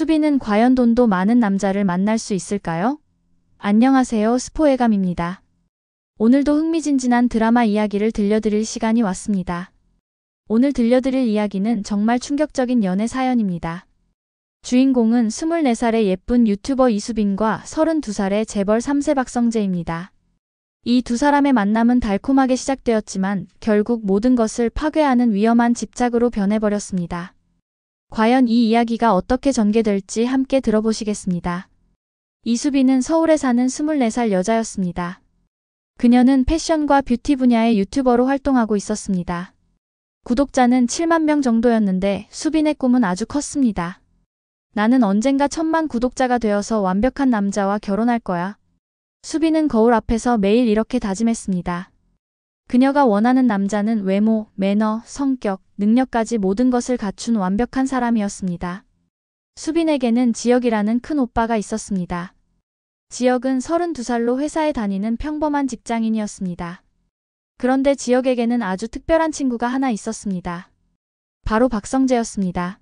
수빈은 과연 돈도 많은 남자를 만날 수 있을까요? 안녕하세요, 스포의감입니다. 오늘도 흥미진진한 드라마 이야기를 들려드릴 시간이 왔습니다. 오늘 들려드릴 이야기는 정말 충격적인 연애 사연입니다. 주인공은 24살의 예쁜 유튜버 이수빈과 32살의 재벌 3세 박성재입니다. 이 두 사람의 만남은 달콤하게 시작되었지만 결국 모든 것을 파괴하는 위험한 집착으로 변해버렸습니다. 과연 이 이야기가 어떻게 전개될지 함께 들어보시겠습니다. 이수빈은 서울에 사는 24살 여자였습니다. 그녀는 패션과 뷰티 분야의 유튜버로 활동하고 있었습니다. 구독자는 7만 명 정도였는데 수빈의 꿈은 아주 컸습니다. 나는 언젠가 1000만 구독자가 되어서 완벽한 남자와 결혼할 거야. 수빈은 거울 앞에서 매일 이렇게 다짐했습니다. 그녀가 원하는 남자는 외모, 매너, 성격, 능력까지 모든 것을 갖춘 완벽한 사람이었습니다. 수빈에게는 지혁이라는 큰 오빠가 있었습니다. 지혁은 32살로 회사에 다니는 평범한 직장인이었습니다. 그런데 지혁에게는 아주 특별한 친구가 하나 있었습니다. 바로 박성재였습니다.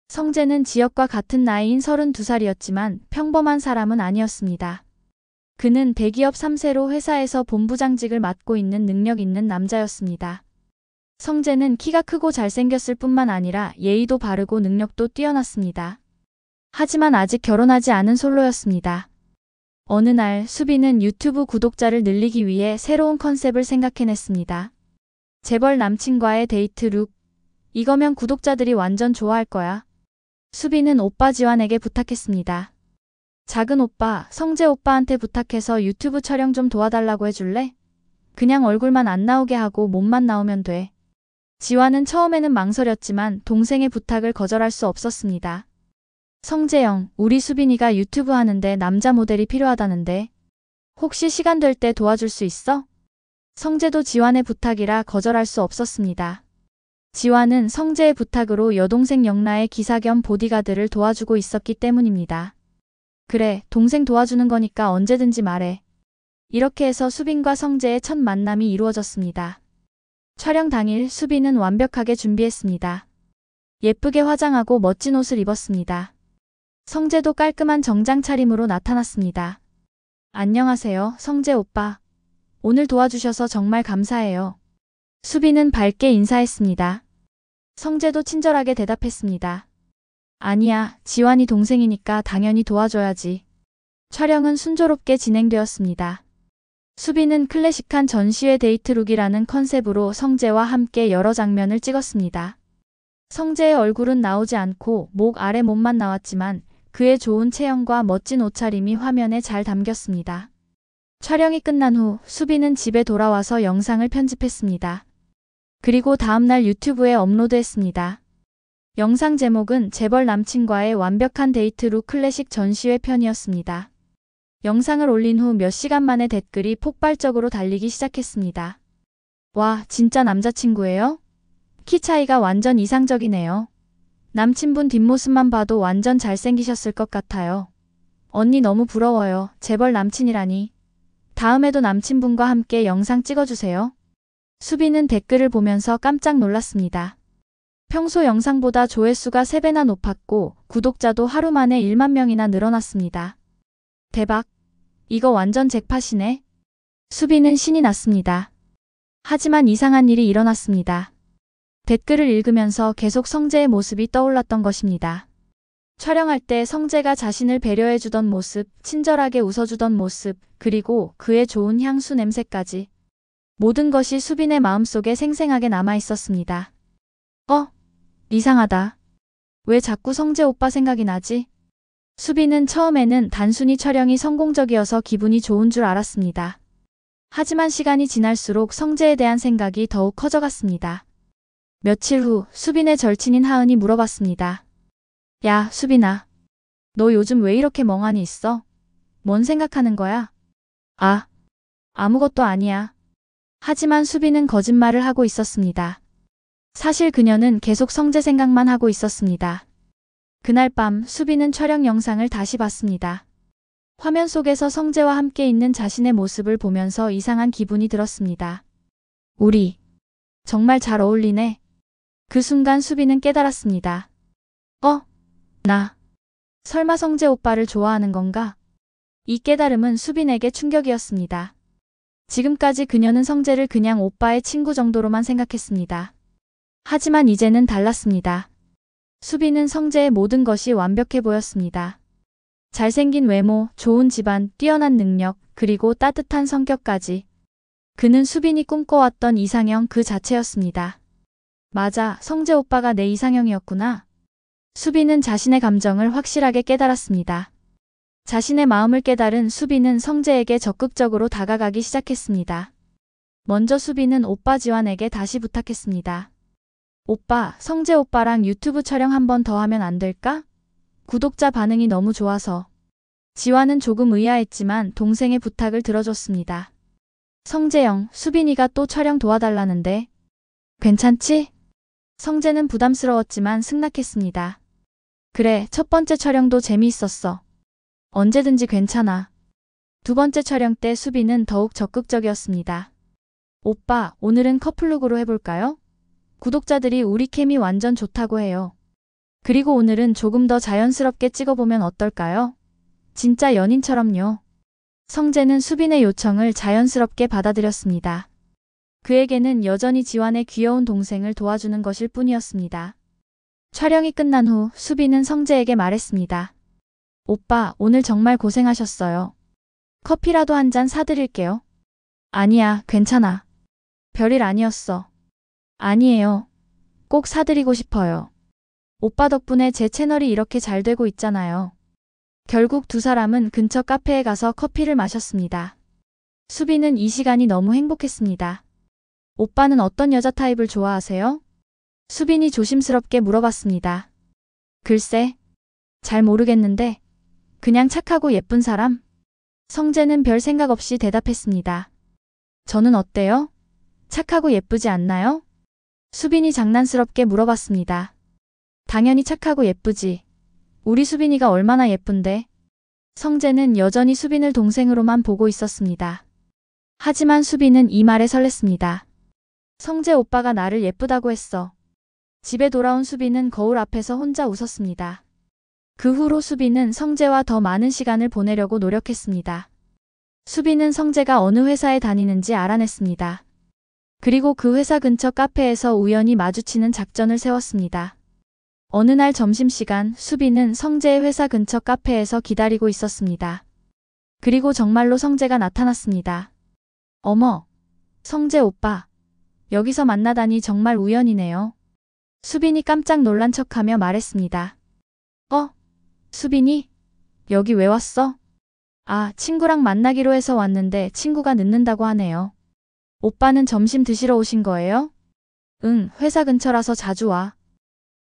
성재는 지혁과 같은 나이인 32살이었지만 평범한 사람은 아니었습니다. 그는 대기업 3세로 회사에서 본부장직을 맡고 있는 능력 있는 남자였습니다. 성재는 키가 크고 잘생겼을 뿐만 아니라 예의도 바르고 능력도 뛰어났습니다. 하지만 아직 결혼하지 않은 솔로였습니다. 어느 날 수빈은 유튜브 구독자를 늘리기 위해 새로운 컨셉을 생각해냈습니다. 재벌 남친과의 데이트 룩. 이거면 구독자들이 완전 좋아할 거야. 수빈은 오빠 지환에게 부탁했습니다. 작은 오빠, 성재 오빠한테 부탁해서 유튜브 촬영 좀 도와달라고 해줄래? 그냥 얼굴만 안 나오게 하고 몸만 나오면 돼. 지환은 처음에는 망설였지만 동생의 부탁을 거절할 수 없었습니다. 성재형, 우리 수빈이가 유튜브 하는데 남자 모델이 필요하다는데 혹시 시간 될 때 도와줄 수 있어? 성재도 지환의 부탁이라 거절할 수 없었습니다. 지환은 성재의 부탁으로 여동생 영라의 기사 겸 보디가드를 도와주고 있었기 때문입니다. 그래, 동생 도와주는 거니까 언제든지 말해. 이렇게 해서 수빈과 성재의 첫 만남이 이루어졌습니다. 촬영 당일 수빈은 완벽하게 준비했습니다. 예쁘게 화장하고 멋진 옷을 입었습니다. 성재도 깔끔한 정장 차림으로 나타났습니다. 안녕하세요, 성재 오빠. 오늘 도와주셔서 정말 감사해요. 수빈은 밝게 인사했습니다. 성재도 친절하게 대답했습니다. 아니야, 지환이 동생이니까 당연히 도와줘야지. 촬영은 순조롭게 진행되었습니다. 수빈은 클래식한 전시회 데이트룩이라는 컨셉으로 성재와 함께 여러 장면을 찍었습니다. 성재의 얼굴은 나오지 않고 목 아래 몸만 나왔지만 그의 좋은 체형과 멋진 옷차림이 화면에 잘 담겼습니다. 촬영이 끝난 후 수빈은 집에 돌아와서 영상을 편집했습니다. 그리고 다음날 유튜브에 업로드했습니다. 영상 제목은 재벌 남친과의 완벽한 데이트룩 클래식 전시회 편이었습니다. 영상을 올린 후 몇 시간 만에 댓글이 폭발적으로 달리기 시작했습니다. 와, 진짜 남자친구예요? 키 차이가 완전 이상적이네요. 남친분 뒷모습만 봐도 완전 잘생기셨을 것 같아요. 언니 너무 부러워요. 재벌 남친이라니. 다음에도 남친분과 함께 영상 찍어주세요. 수빈은 댓글을 보면서 깜짝 놀랐습니다. 평소 영상보다 조회수가 3배나 높았고 구독자도 하루 만에 1만 명이나 늘어났습니다. 대박! 이거 완전 잭팟이네. 수빈은 신이 났습니다. 하지만 이상한 일이 일어났습니다. 댓글을 읽으면서 계속 성재의 모습이 떠올랐던 것입니다. 촬영할 때 성재가 자신을 배려해주던 모습, 친절하게 웃어주던 모습, 그리고 그의 좋은 향수 냄새까지. 모든 것이 수빈의 마음속에 생생하게 남아있었습니다. 이상하다. 왜 자꾸 성재 오빠 생각이 나지? 수빈은 처음에는 단순히 촬영이 성공적이어서 기분이 좋은 줄 알았습니다. 하지만 시간이 지날수록 성재에 대한 생각이 더욱 커져갔습니다. 며칠 후 수빈의 절친인 하은이 물어봤습니다. 야, 수빈아. 너 요즘 왜 이렇게 멍하니 있어? 뭔 생각하는 거야? 아무것도 아니야. 하지만 수빈은 거짓말을 하고 있었습니다. 사실 그녀는 계속 성재 생각만 하고 있었습니다. 그날 밤 수빈은 촬영 영상을 다시 봤습니다. 화면 속에서 성재와 함께 있는 자신의 모습을 보면서 이상한 기분이 들었습니다. 우리 정말 잘 어울리네. 그 순간 수빈은 깨달았습니다. 나 설마 성재 오빠를 좋아하는 건가? 이 깨달음은 수빈에게 충격이었습니다. 지금까지 그녀는 성재를 그냥 오빠의 친구 정도로만 생각했습니다. 하지만 이제는 달랐습니다. 수빈은 성재의 모든 것이 완벽해 보였습니다. 잘생긴 외모, 좋은 집안, 뛰어난 능력, 그리고 따뜻한 성격까지. 그는 수빈이 꿈꿔왔던 이상형 그 자체였습니다. 맞아, 성재 오빠가 내 이상형이었구나. 수빈은 자신의 감정을 확실하게 깨달았습니다. 자신의 마음을 깨달은 수빈은 성재에게 적극적으로 다가가기 시작했습니다. 먼저 수빈은 오빠 지환에게 다시 부탁했습니다. 오빠, 성재 오빠랑 유튜브 촬영 한 번 더 하면 안 될까? 구독자 반응이 너무 좋아서. 지환은 조금 의아했지만 동생의 부탁을 들어줬습니다. 성재형, 수빈이가 또 촬영 도와달라는데. 괜찮지? 성재는 부담스러웠지만 승낙했습니다. 그래, 첫 번째 촬영도 재미있었어. 언제든지 괜찮아. 두 번째 촬영 때 수빈은 더욱 적극적이었습니다. 오빠, 오늘은 커플룩으로 해볼까요? 구독자들이 우리 케미 완전 좋다고 해요. 그리고 오늘은 조금 더 자연스럽게 찍어보면 어떨까요? 진짜 연인처럼요. 성재는 수빈의 요청을 자연스럽게 받아들였습니다. 그에게는 여전히 지환의 귀여운 동생을 도와주는 것일 뿐이었습니다. 촬영이 끝난 후 수빈은 성재에게 말했습니다. 오빠, 오늘 정말 고생하셨어요. 커피라도 한 잔 사드릴게요. 아니야, 괜찮아. 별일 아니었어. 아니에요. 꼭 사드리고 싶어요. 오빠 덕분에 제 채널이 이렇게 잘 되고 있잖아요. 결국 두 사람은 근처 카페에 가서 커피를 마셨습니다. 수빈은 이 시간이 너무 행복했습니다. 오빠는 어떤 여자 타입을 좋아하세요? 수빈이 조심스럽게 물어봤습니다. 글쎄, 잘 모르겠는데 그냥 착하고 예쁜 사람? 성재는 별 생각 없이 대답했습니다. 저는 어때요? 착하고 예쁘지 않나요? 수빈이 장난스럽게 물어봤습니다. 당연히 착하고 예쁘지. 우리 수빈이가 얼마나 예쁜데? 성재는 여전히 수빈을 동생으로만 보고 있었습니다. 하지만 수빈은 이 말에 설렜습니다. 성재 오빠가 나를 예쁘다고 했어. 집에 돌아온 수빈은 거울 앞에서 혼자 웃었습니다. 그 후로 수빈은 성재와 더 많은 시간을 보내려고 노력했습니다. 수빈은 성재가 어느 회사에 다니는지 알아냈습니다. 그리고 그 회사 근처 카페에서 우연히 마주치는 작전을 세웠습니다. 어느 날 점심시간 수빈은 성재의 회사 근처 카페에서 기다리고 있었습니다. 그리고 정말로 성재가 나타났습니다. 어머, 성재 오빠. 여기서 만나다니 정말 우연이네요. 수빈이 깜짝 놀란 척하며 말했습니다. 수빈이? 여기 왜 왔어? 아, 친구랑 만나기로 해서 왔는데 친구가 늦는다고 하네요. 오빠는 점심 드시러 오신 거예요? 응, 회사 근처라서 자주 와.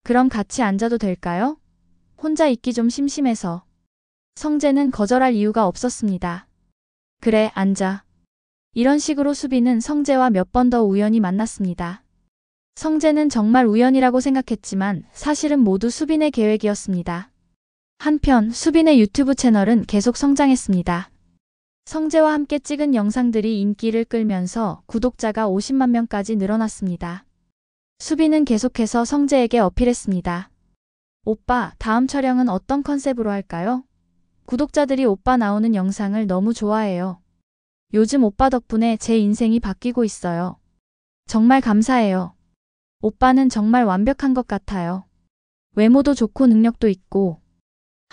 그럼 같이 앉아도 될까요? 혼자 있기 좀 심심해서. 성재는 거절할 이유가 없었습니다. 그래, 앉아. 이런 식으로 수빈은 성재와 몇 번 더 우연히 만났습니다. 성재는 정말 우연이라고 생각했지만 사실은 모두 수빈의 계획이었습니다. 한편 수빈의 유튜브 채널은 계속 성장했습니다. 성재와 함께 찍은 영상들이 인기를 끌면서 구독자가 50만 명까지 늘어났습니다. 수빈은 계속해서 성재에게 어필했습니다. 오빠, 다음 촬영은 어떤 컨셉으로 할까요? 구독자들이 오빠 나오는 영상을 너무 좋아해요. 요즘 오빠 덕분에 제 인생이 바뀌고 있어요. 정말 감사해요. 오빠는 정말 완벽한 것 같아요. 외모도 좋고 능력도 있고.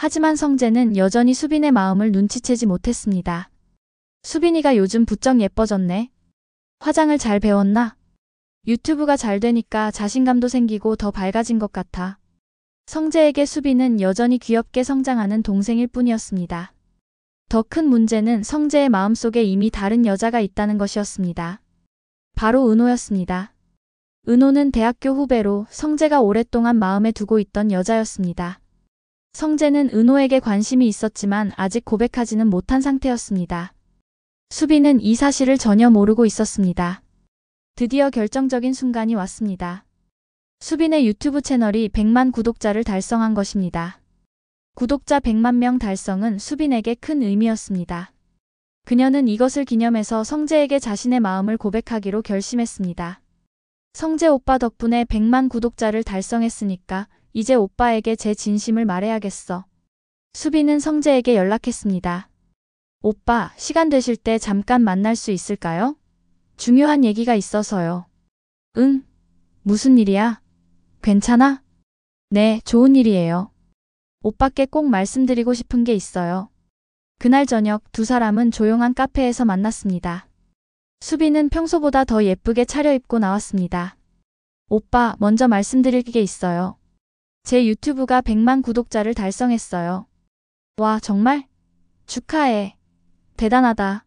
하지만 성재는 여전히 수빈의 마음을 눈치채지 못했습니다. 수빈이가 요즘 부쩍 예뻐졌네. 화장을 잘 배웠나? 유튜브가 잘 되니까 자신감도 생기고 더 밝아진 것 같아. 성재에게 수빈은 여전히 귀엽게 성장하는 동생일 뿐이었습니다. 더 큰 문제는 성재의 마음속에 이미 다른 여자가 있다는 것이었습니다. 바로 은호였습니다. 은호는 대학교 후배로 성재가 오랫동안 마음에 두고 있던 여자였습니다. 성재는 은호에게 관심이 있었지만 아직 고백하지는 못한 상태였습니다. 수빈은 이 사실을 전혀 모르고 있었습니다. 드디어 결정적인 순간이 왔습니다. 수빈의 유튜브 채널이 100만 구독자를 달성한 것입니다. 구독자 100만 명 달성은 수빈에게 큰 의미였습니다. 그녀는 이것을 기념해서 성재에게 자신의 마음을 고백하기로 결심했습니다. 성재 오빠 덕분에 100만 구독자를 달성했으니까 이제 오빠에게 제 진심을 말해야겠어. 수빈은 성재에게 연락했습니다. 오빠, 시간 되실 때 잠깐 만날 수 있을까요? 중요한 얘기가 있어서요. 응? 무슨 일이야? 괜찮아? 네, 좋은 일이에요. 오빠께 꼭 말씀드리고 싶은 게 있어요. 그날 저녁 두 사람은 조용한 카페에서 만났습니다. 수빈은 평소보다 더 예쁘게 차려입고 나왔습니다. 오빠, 먼저 말씀드릴 게 있어요. 제 유튜브가 100만 구독자를 달성했어요. 와, 정말? 축하해. 대단하다.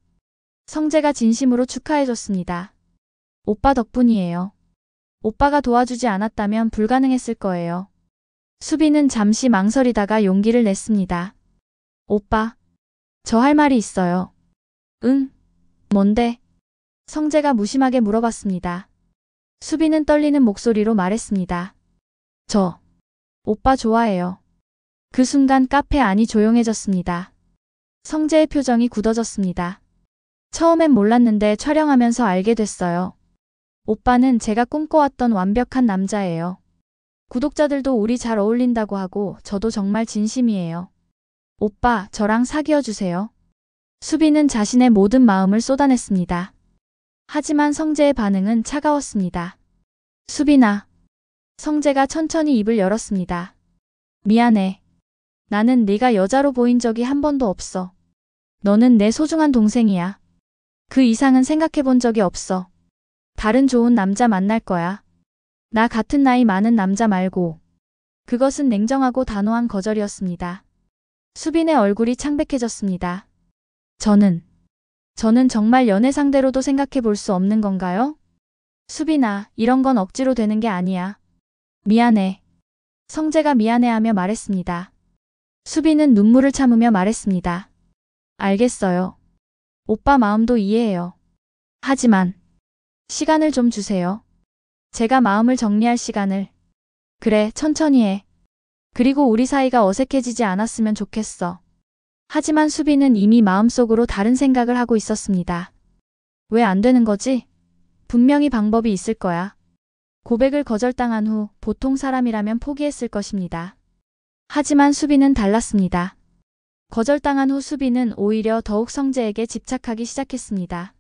성재가 진심으로 축하해줬습니다. 오빠 덕분이에요. 오빠가 도와주지 않았다면 불가능했을 거예요. 수빈은 잠시 망설이다가 용기를 냈습니다. 오빠, 저 할 말이 있어요. 응? 뭔데? 성재가 무심하게 물어봤습니다. 수빈은 떨리는 목소리로 말했습니다. 저, 오빠 좋아해요. 그 순간 카페 안이 조용해졌습니다. 성재의 표정이 굳어졌습니다. 처음엔 몰랐는데 촬영하면서 알게 됐어요. 오빠는 제가 꿈꿔왔던 완벽한 남자예요. 구독자들도 우리 잘 어울린다고 하고 저도 정말 진심이에요. 오빠, 저랑 사귀어 주세요. 수빈은 자신의 모든 마음을 쏟아냈습니다. 하지만 성재의 반응은 차가웠습니다. 수빈아. 성재가 천천히 입을 열었습니다. 미안해. 나는 네가 여자로 보인 적이 한 번도 없어. 너는 내 소중한 동생이야. 그 이상은 생각해 본 적이 없어. 다른 좋은 남자 만날 거야. 나 같은 나이 많은 남자 말고. 그것은 냉정하고 단호한 거절이었습니다. 수빈의 얼굴이 창백해졌습니다. 저는 정말 연애 상대로도 생각해 볼 수 없는 건가요? 수빈아, 이런 건 억지로 되는 게 아니야. 미안해. 성재가 미안해하며 말했습니다. 수빈은 눈물을 참으며 말했습니다. 알겠어요. 오빠 마음도 이해해요. 하지만 시간을 좀 주세요. 제가 마음을 정리할 시간을. 그래, 천천히 해. 그리고 우리 사이가 어색해지지 않았으면 좋겠어. 하지만 수빈은 이미 마음속으로 다른 생각을 하고 있었습니다. 왜 안 되는 거지? 분명히 방법이 있을 거야. 고백을 거절당한 후 보통 사람이라면 포기했을 것입니다. 하지만 수빈은 달랐습니다. 거절당한 후 수빈은 오히려 더욱 성재에게 집착하기 시작했습니다.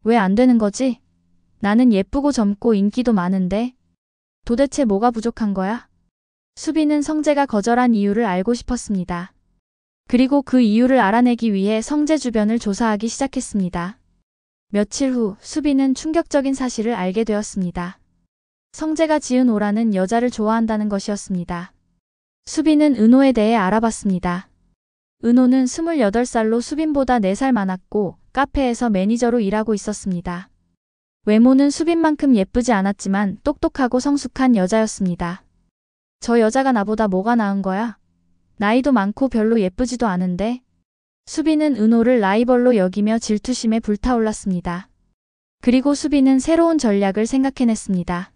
왜 안 되는 거지? 나는 예쁘고 젊고 인기도 많은데 도대체 뭐가 부족한 거야? 수빈은 성재가 거절한 이유를 알고 싶었습니다. 그리고 그 이유를 알아내기 위해 성재 주변을 조사하기 시작했습니다. 며칠 후 수빈은 충격적인 사실을 알게 되었습니다. 성재가 지은 오라는 여자를 좋아한다는 것이었습니다. 수빈은 은호에 대해 알아봤습니다. 은호는 28살로 수빈보다 4살 많았고 카페에서 매니저로 일하고 있었습니다. 외모는 수빈만큼 예쁘지 않았지만 똑똑하고 성숙한 여자였습니다. 저 여자가 나보다 뭐가 나은 거야? 나이도 많고 별로 예쁘지도 않은데? 수빈은 은호를 라이벌로 여기며 질투심에 불타올랐습니다. 그리고 수빈은 새로운 전략을 생각해냈습니다.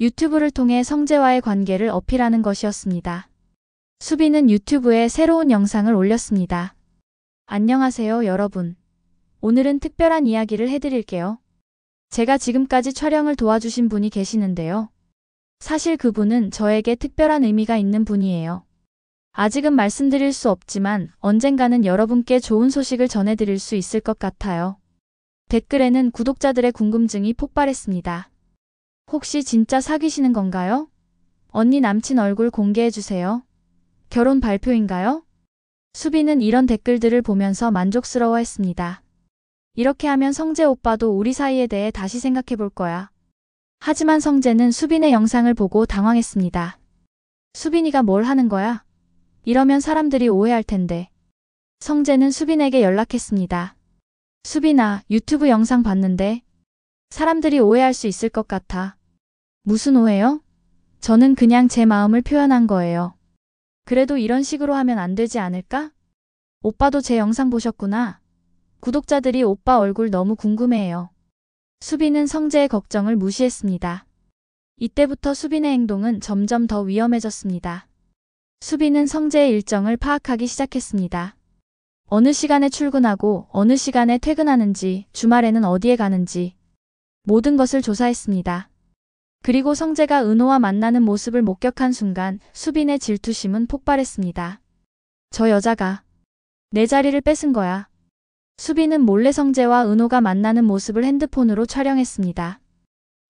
유튜브를 통해 성재와의 관계를 어필하는 것이었습니다. 수빈은 유튜브에 새로운 영상을 올렸습니다. 안녕하세요, 여러분. 오늘은 특별한 이야기를 해드릴게요. 제가 지금까지 촬영을 도와주신 분이 계시는데요. 사실 그분은 저에게 특별한 의미가 있는 분이에요. 아직은 말씀드릴 수 없지만 언젠가는 여러분께 좋은 소식을 전해드릴 수 있을 것 같아요. 댓글에는 구독자들의 궁금증이 폭발했습니다. 혹시 진짜 사귀시는 건가요? 언니 남친 얼굴 공개해주세요. 결혼 발표인가요? 수빈은 이런 댓글들을 보면서 만족스러워했습니다. 이렇게 하면 성재 오빠도 우리 사이에 대해 다시 생각해 볼 거야. 하지만 성재는 수빈의 영상을 보고 당황했습니다. 수빈이가 뭘 하는 거야? 이러면 사람들이 오해할 텐데. 성재는 수빈에게 연락했습니다. 수빈아, 유튜브 영상 봤는데 사람들이 오해할 수 있을 것 같아. 무슨 오해요? 저는 그냥 제 마음을 표현한 거예요. 그래도 이런 식으로 하면 안 되지 않을까? 오빠도 제 영상 보셨구나. 구독자들이 오빠 얼굴 너무 궁금해해요. 수빈은 성재의 걱정을 무시했습니다. 이때부터 수빈의 행동은 점점 더 위험해졌습니다. 수빈은 성재의 일정을 파악하기 시작했습니다. 어느 시간에 출근하고 어느 시간에 퇴근하는지, 주말에는 어디에 가는지 모든 것을 조사했습니다. 그리고 성재가 은호와 만나는 모습을 목격한 순간 수빈의 질투심은 폭발했습니다. 저 여자가 내 자리를 뺏은 거야. 수빈은 몰래 성재와 은호가 만나는 모습을 핸드폰으로 촬영했습니다.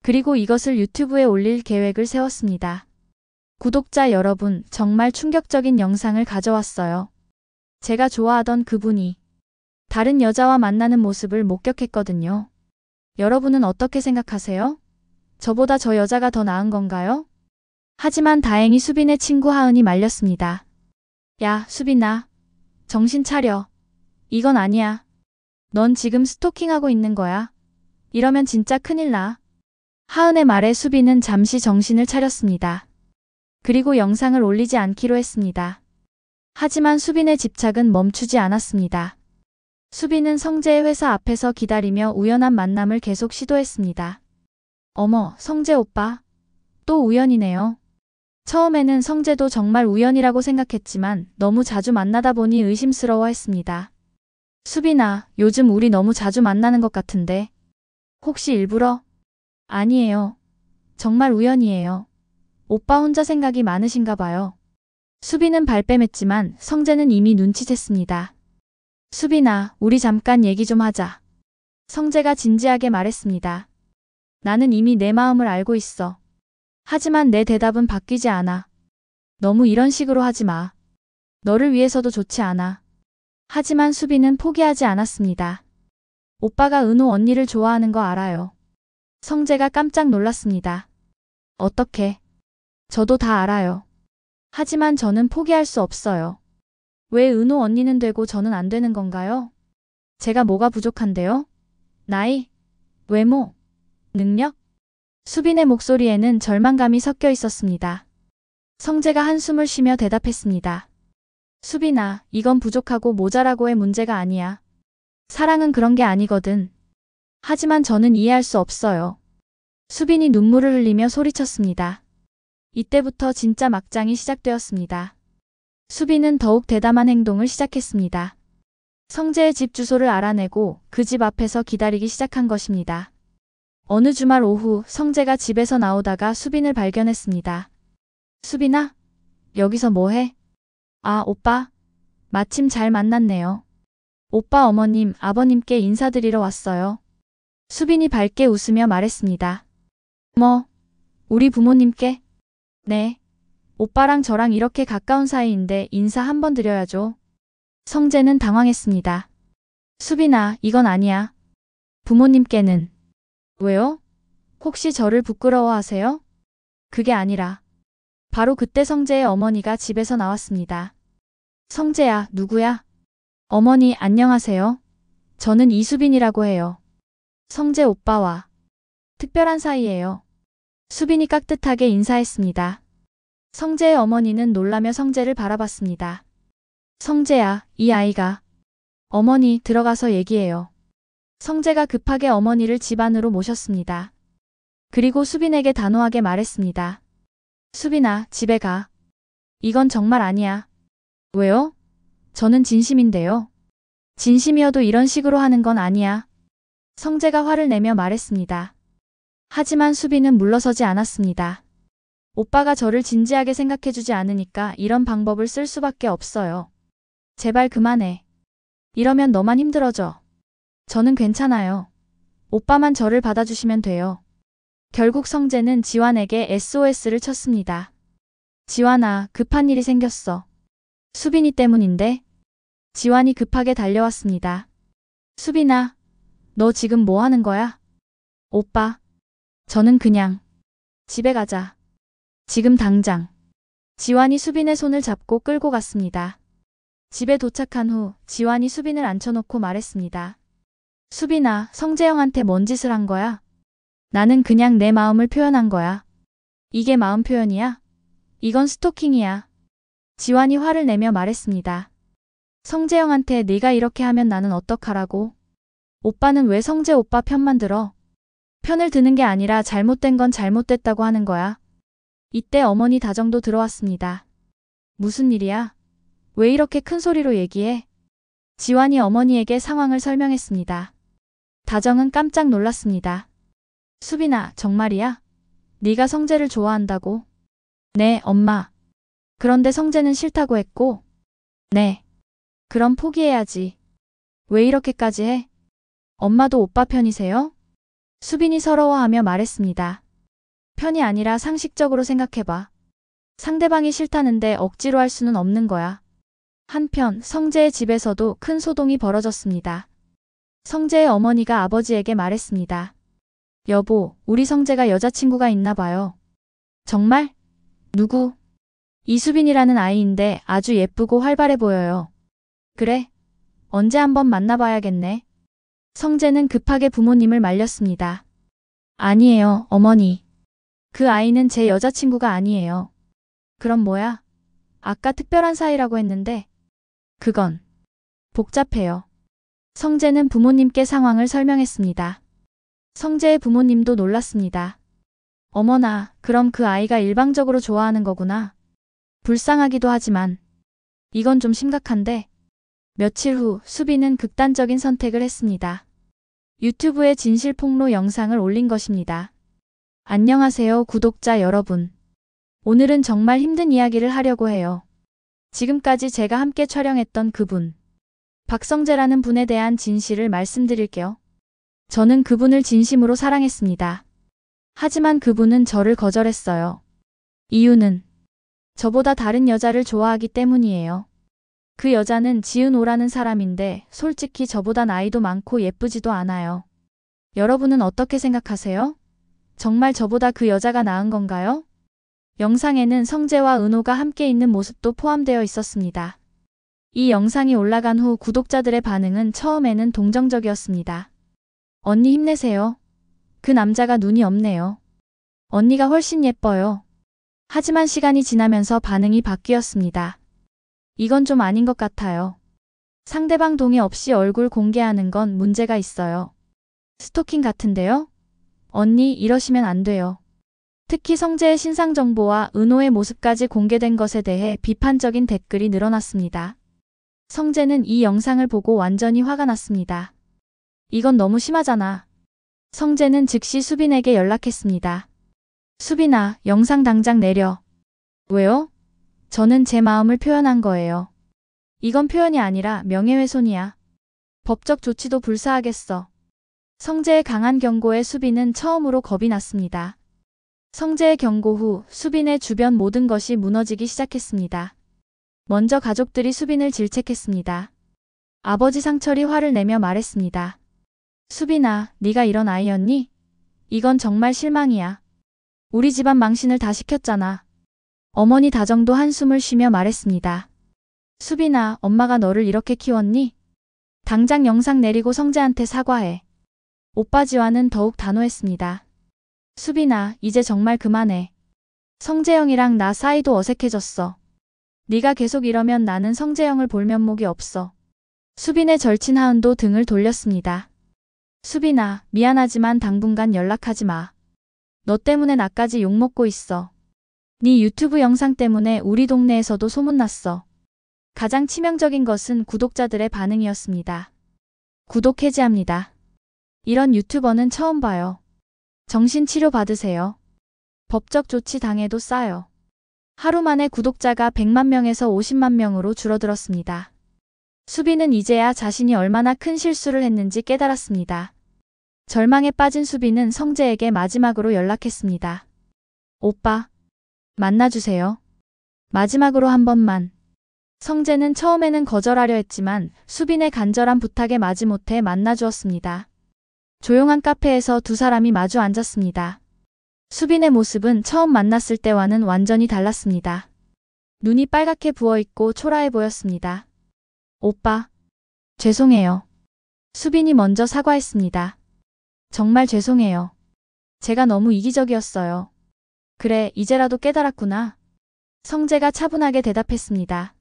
그리고 이것을 유튜브에 올릴 계획을 세웠습니다. 구독자 여러분, 정말 충격적인 영상을 가져왔어요. 제가 좋아하던 그분이 다른 여자와 만나는 모습을 목격했거든요. 여러분은 어떻게 생각하세요? 저보다 저 여자가 더 나은 건가요? 하지만 다행히 수빈의 친구 하은이 말렸습니다. 야, 수빈아. 정신 차려. 이건 아니야. 넌 지금 스토킹하고 있는 거야. 이러면 진짜 큰일 나. 하은의 말에 수빈은 잠시 정신을 차렸습니다. 그리고 영상을 올리지 않기로 했습니다. 하지만 수빈의 집착은 멈추지 않았습니다. 수빈은 성재의 회사 앞에서 기다리며 우연한 만남을 계속 시도했습니다. 어머, 성재 오빠. 또 우연이네요. 처음에는 성재도 정말 우연이라고 생각했지만 너무 자주 만나다 보니 의심스러워했습니다. 수빈아, 요즘 우리 너무 자주 만나는 것 같은데. 혹시 일부러? 아니에요. 정말 우연이에요. 오빠 혼자 생각이 많으신가 봐요. 수빈은 발뺌했지만 성재는 이미 눈치챘습니다. 수빈아, 우리 잠깐 얘기 좀 하자. 성재가 진지하게 말했습니다. 나는 이미 내 마음을 알고 있어. 하지만 내 대답은 바뀌지 않아. 너무 이런 식으로 하지 마. 너를 위해서도 좋지 않아. 하지만 수빈은 포기하지 않았습니다. 오빠가 은호 언니를 좋아하는 거 알아요. 성재가 깜짝 놀랐습니다. 어떻게? 저도 다 알아요. 하지만 저는 포기할 수 없어요. 왜 은호 언니는 되고 저는 안 되는 건가요? 제가 뭐가 부족한데요? 나이? 외모? 능력? 수빈의 목소리에는 절망감이 섞여 있었습니다. 성재가 한숨을 쉬며 대답했습니다. 수빈아, 이건 부족하고 모자라고의 문제가 아니야. 사랑은 그런 게 아니거든. 하지만 저는 이해할 수 없어요. 수빈이 눈물을 흘리며 소리쳤습니다. 이때부터 진짜 막장이 시작되었습니다. 수빈은 더욱 대담한 행동을 시작했습니다. 성재의 집 주소를 알아내고 그 집 앞에서 기다리기 시작한 것입니다. 어느 주말 오후 성재가 집에서 나오다가 수빈을 발견했습니다. 수빈아? 여기서 뭐해? 아, 오빠. 마침 잘 만났네요. 오빠 어머님, 아버님께 인사드리러 왔어요. 수빈이 밝게 웃으며 말했습니다. 뭐? 우리 부모님께? 네. 오빠랑 저랑 이렇게 가까운 사이인데 인사 한번 드려야죠. 성재는 당황했습니다. 수빈아, 이건 아니야. 부모님께는. 왜요? 혹시 저를 부끄러워하세요? 그게 아니라. 바로 그때 성재의 어머니가 집에서 나왔습니다. 성재야, 누구야? 어머니, 안녕하세요. 저는 이수빈이라고 해요. 성재 오빠와 특별한 사이예요. 수빈이 깍듯하게 인사했습니다. 성재의 어머니는 놀라며 성재를 바라봤습니다. 성재야, 이 아이가. 어머니, 들어가서 얘기해요. 성재가 급하게 어머니를 집 안으로 모셨습니다. 그리고 수빈에게 단호하게 말했습니다. 수빈아, 집에 가. 이건 정말 아니야. 왜요? 저는 진심인데요. 진심이어도 이런 식으로 하는 건 아니야. 성재가 화를 내며 말했습니다. 하지만 수빈은 물러서지 않았습니다. 오빠가 저를 진지하게 생각해주지 않으니까 이런 방법을 쓸 수밖에 없어요. 제발 그만해. 이러면 너만 힘들어져. 저는 괜찮아요. 오빠만 저를 받아주시면 돼요. 결국 성재는 지환에게 SOS를 쳤습니다. 지환아, 급한 일이 생겼어. 수빈이 때문인데? 지환이 급하게 달려왔습니다. 수빈아, 너 지금 뭐 하는 거야? 오빠, 저는 그냥 집에 가자. 지금 당장. 지환이 수빈의 손을 잡고 끌고 갔습니다. 집에 도착한 후 지환이 수빈을 앉혀놓고 말했습니다. 수빈아, 성재형한테 뭔 짓을 한 거야? 나는 그냥 내 마음을 표현한 거야. 이게 마음 표현이야? 이건 스토킹이야. 지환이 화를 내며 말했습니다. 성재형한테 네가 이렇게 하면 나는 어떡하라고? 오빠는 왜 성재 오빠 편만 들어? 편을 드는 게 아니라 잘못된 건 잘못됐다고 하는 거야. 이때 어머니 다정도 들어왔습니다. 무슨 일이야? 왜 이렇게 큰 소리로 얘기해? 지환이 어머니에게 상황을 설명했습니다. 다정은 깜짝 놀랐습니다. 수빈아, 정말이야? 네가 성재를 좋아한다고? 네, 엄마. 그런데 성재는 싫다고 했고. 네. 그럼 포기해야지. 왜 이렇게까지 해? 엄마도 오빠 편이세요? 수빈이 서러워하며 말했습니다. 편이 아니라 상식적으로 생각해봐. 상대방이 싫다는데 억지로 할 수는 없는 거야. 한편 성재의 집에서도 큰 소동이 벌어졌습니다. 성재의 어머니가 아버지에게 말했습니다. 여보, 우리 성재가 여자친구가 있나 봐요. 정말? 누구? 이수빈이라는 아이인데 아주 예쁘고 활발해 보여요. 그래? 언제 한번 만나봐야겠네. 성재는 급하게 부모님을 말렸습니다. 아니에요, 어머니. 그 아이는 제 여자친구가 아니에요. 그럼 뭐야? 아까 특별한 사이라고 했는데. 그건 복잡해요. 성재는 부모님께 상황을 설명했습니다. 성재의 부모님도 놀랐습니다. 어머나, 그럼 그 아이가 일방적으로 좋아하는 거구나. 불쌍하기도 하지만 이건 좀 심각한데. 며칠 후 수빈은 극단적인 선택을 했습니다. 유튜브에 진실 폭로 영상을 올린 것입니다. 안녕하세요, 구독자 여러분. 오늘은 정말 힘든 이야기를 하려고 해요. 지금까지 제가 함께 촬영했던 그분, 박성재라는 분에 대한 진실을 말씀드릴게요. 저는 그분을 진심으로 사랑했습니다. 하지만 그분은 저를 거절했어요. 이유는 저보다 다른 여자를 좋아하기 때문이에요. 그 여자는 지은오라는 사람인데 솔직히 저보다 나이도 많고 예쁘지도 않아요. 여러분은 어떻게 생각하세요? 정말 저보다 그 여자가 나은 건가요? 영상에는 성재와 은호가 함께 있는 모습도 포함되어 있었습니다. 이 영상이 올라간 후 구독자들의 반응은 처음에는 동정적이었습니다. 언니 힘내세요. 그 남자가 눈이 없네요. 언니가 훨씬 예뻐요. 하지만 시간이 지나면서 반응이 바뀌었습니다. 이건 좀 아닌 것 같아요. 상대방 동의 없이 얼굴 공개하는 건 문제가 있어요. 스토킹 같은데요? 언니, 이러시면 안 돼요. 특히 성재의 신상 정보와 은호의 모습까지 공개된 것에 대해 비판적인 댓글이 늘어났습니다. 성재는 이 영상을 보고 완전히 화가 났습니다. 이건 너무 심하잖아. 성재는 즉시 수빈에게 연락했습니다. 수빈아, 영상 당장 내려. 왜요? 저는 제 마음을 표현한 거예요. 이건 표현이 아니라 명예훼손이야. 법적 조치도 불사하겠어. 성재의 강한 경고에 수빈은 처음으로 겁이 났습니다. 성재의 경고 후 수빈의 주변 모든 것이 무너지기 시작했습니다. 먼저 가족들이 수빈을 질책했습니다. 아버지 상철이 화를 내며 말했습니다. 수빈아, 네가 이런 아이였니? 이건 정말 실망이야. 우리 집안 망신을 다 시켰잖아. 어머니 다정도 한숨을 쉬며 말했습니다. 수빈아, 엄마가 너를 이렇게 키웠니? 당장 영상 내리고 성재한테 사과해. 오빠 지화는 더욱 단호했습니다. 수빈아, 이제 정말 그만해. 성재형이랑 나 사이도 어색해졌어. 네가 계속 이러면 나는 성재형을 볼 면목이 없어. 수빈의 절친 하은도 등을 돌렸습니다. 수빈아, 미안하지만 당분간 연락하지 마. 너 때문에 나까지 욕먹고 있어. 네 유튜브 영상 때문에 우리 동네에서도 소문났어. 가장 치명적인 것은 구독자들의 반응이었습니다. 구독 해지합니다. 이런 유튜버는 처음 봐요. 정신치료 받으세요. 법적 조치 당해도 싸요. 하루 만에 구독자가 100만 명에서 50만 명으로 줄어들었습니다. 수빈은 이제야 자신이 얼마나 큰 실수를 했는지 깨달았습니다. 절망에 빠진 수빈은 성재에게 마지막으로 연락했습니다. 오빠, 만나주세요. 마지막으로 한 번만. 성재는 처음에는 거절하려 했지만 수빈의 간절한 부탁에 마지못해 만나주었습니다. 조용한 카페에서 두 사람이 마주 앉았습니다. 수빈의 모습은 처음 만났을 때와는 완전히 달랐습니다. 눈이 빨갛게 부어있고 초라해 보였습니다. 오빠, 죄송해요. 수빈이 먼저 사과했습니다. 정말 죄송해요. 제가 너무 이기적이었어요. 그래, 이제라도 깨달았구나. 성재가 차분하게 대답했습니다.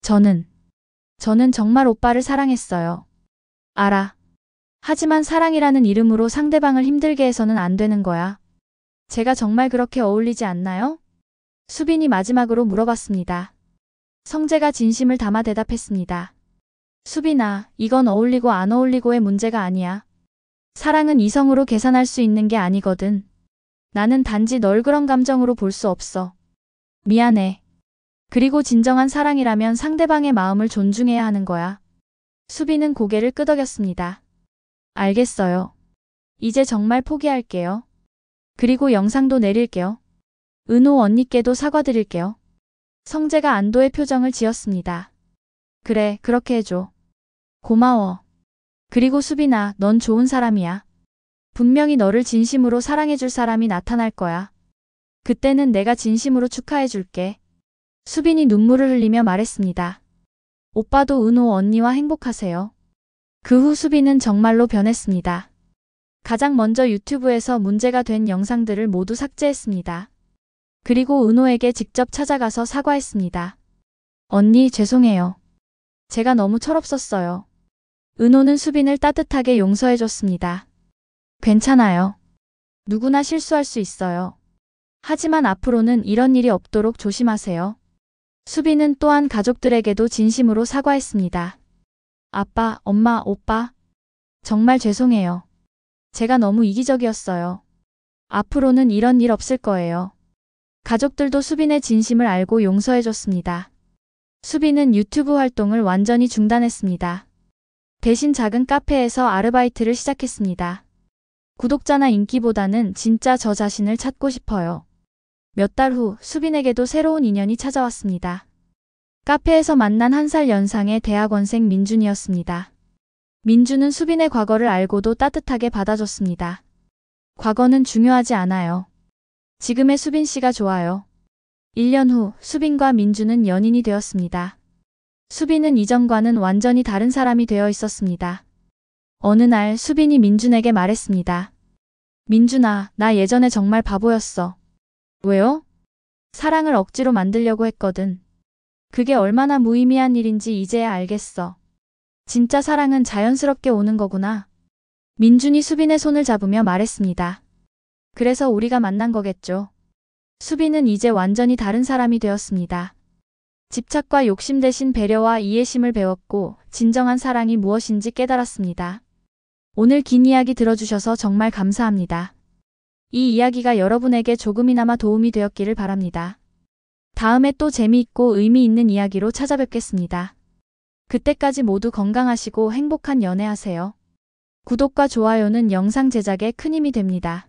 저는 정말 오빠를 사랑했어요. 알아. 하지만 사랑이라는 이름으로 상대방을 힘들게 해서는 안 되는 거야. 제가 정말 그렇게 어울리지 않나요? 수빈이 마지막으로 물어봤습니다. 성재가 진심을 담아 대답했습니다. 수빈아, 이건 어울리고 안 어울리고의 문제가 아니야. 사랑은 이성으로 계산할 수 있는 게 아니거든. 나는 단지 널 그런 감정으로 볼 수 없어. 미안해. 그리고 진정한 사랑이라면 상대방의 마음을 존중해야 하는 거야. 수빈은 고개를 끄덕였습니다. 알겠어요. 이제 정말 포기할게요. 그리고 영상도 내릴게요. 은호 언니께도 사과드릴게요. 성재가 안도의 표정을 지었습니다. 그래, 그렇게 해줘. 고마워. 그리고 수빈아, 넌 좋은 사람이야. 분명히 너를 진심으로 사랑해줄 사람이 나타날 거야. 그때는 내가 진심으로 축하해줄게. 수빈이 눈물을 흘리며 말했습니다. 오빠도 은호 언니와 행복하세요. 그 후 수빈은 정말로 변했습니다. 가장 먼저 유튜브에서 문제가 된 영상들을 모두 삭제했습니다. 그리고 은호에게 직접 찾아가서 사과했습니다. 언니, 죄송해요. 제가 너무 철없었어요. 은호는 수빈을 따뜻하게 용서해줬습니다. 괜찮아요. 누구나 실수할 수 있어요. 하지만 앞으로는 이런 일이 없도록 조심하세요. 수빈은 또한 가족들에게도 진심으로 사과했습니다. 아빠, 엄마, 오빠. 정말 죄송해요. 제가 너무 이기적이었어요. 앞으로는 이런 일 없을 거예요. 가족들도 수빈의 진심을 알고 용서해줬습니다. 수빈은 유튜브 활동을 완전히 중단했습니다. 대신 작은 카페에서 아르바이트를 시작했습니다. 구독자나 인기보다는 진짜 저 자신을 찾고 싶어요. 몇 달 후 수빈에게도 새로운 인연이 찾아왔습니다. 카페에서 만난 1살 연상의 대학원생 민준이었습니다. 민준은 수빈의 과거를 알고도 따뜻하게 받아줬습니다. 과거는 중요하지 않아요. 지금의 수빈 씨가 좋아요. 1년 후 수빈과 민준은 연인이 되었습니다. 수빈은 이전과는 완전히 다른 사람이 되어 있었습니다. 어느 날 수빈이 민준에게 말했습니다. 민준아, 나 예전에 정말 바보였어. 왜요? 사랑을 억지로 만들려고 했거든. 그게 얼마나 무의미한 일인지 이제야 알겠어. 진짜 사랑은 자연스럽게 오는 거구나. 민준이 수빈의 손을 잡으며 말했습니다. 그래서 우리가 만난 거겠죠. 수빈은 이제 완전히 다른 사람이 되었습니다. 집착과 욕심 대신 배려와 이해심을 배웠고 진정한 사랑이 무엇인지 깨달았습니다. 오늘 긴 이야기 들어주셔서 정말 감사합니다. 이 이야기가 여러분에게 조금이나마 도움이 되었기를 바랍니다. 다음에 또 재미있고 의미 있는 이야기로 찾아뵙겠습니다. 그때까지 모두 건강하시고 행복한 연애하세요. 구독과 좋아요는 영상 제작에 큰 힘이 됩니다.